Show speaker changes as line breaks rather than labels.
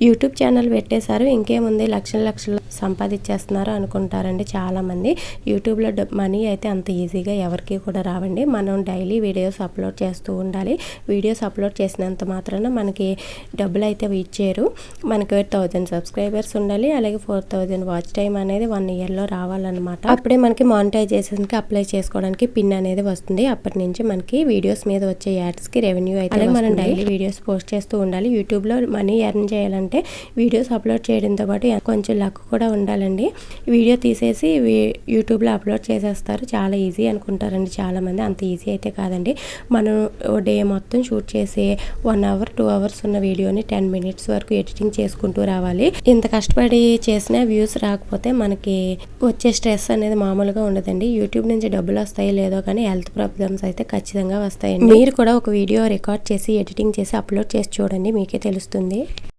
YouTube channel పెట్టేశారు, ఇంకేముంది లక్షలు లక్షలు సంపాదించేస్తున్నారు అనుకుంటారండి చాలామంది. యూట్యూబ్లో మనీ అయితే అంత ఈజీగా ఎవరికి కూడా రావండి. మనం డైలీ వీడియోస్ అప్లోడ్ చేస్తూ ఉండాలి. వీడియోస్ అప్లోడ్ చేసినంత మాత్రాన మనకి డబ్బులు అయితే ఇచ్చారు. మనకి 1000 సబ్స్క్రైబర్స్ ఉండాలి, అలాగే 4000 వాచ్ టైం అనేది 1 ఇయర్లో రావాలన్నమాట. అప్పుడే మనకి మానిటైజేషన్కి అప్లై చేసుకోవడానికి పిన్ అనేది వస్తుంది. అప్పటి నుంచి మనకి వీడియోస్ మీద వచ్చే యాడ్స్కి రెవెన్యూ అయితే అలాగే మనం డైలీ వీడియోస్ పోస్ట్ చేస్తూ ఉండాలి. యూట్యూబ్లో మనీ ఎర్న్ చేయాలంటే వీడియోస్ అప్లోడ్ చేయడంతో పాటు కొంచెం లక్ కూడా ఉండాలండి. వీడియో తీసేసి యూట్యూబ్లో అప్లోడ్ చేసేస్తారు, చాలా ఈజీ అనుకుంటారండి చాలామంది. అంత ఈజీ అయితే కాదండి. మనం డే మొత్తం షూట్ చేసి 1 అవర్ 2 అవర్స్ ఉన్న వీడియోని 10 మినిట్స్ వరకు ఎడిటింగ్ చేసుకుంటూ రావాలి. ఇంత కష్టపడి చేసిన వ్యూస్ రాకపోతే మనకి వచ్చే స్ట్రెస్ అనేది మామూలుగా ఉండదండి. యూట్యూబ్ నుంచి డబ్బులు వస్తాయో లేదో కానీ హెల్త్ ప్రాబ్లమ్స్ అయితే ఖచ్చితంగా వస్తాయండి. మీరు కూడా ఒక వీడియో రికార్డ్ చేసి ఎడిటింగ్ చేసి అప్లోడ్ చేసి చూడండి, మీకే తెలుస్తుంది.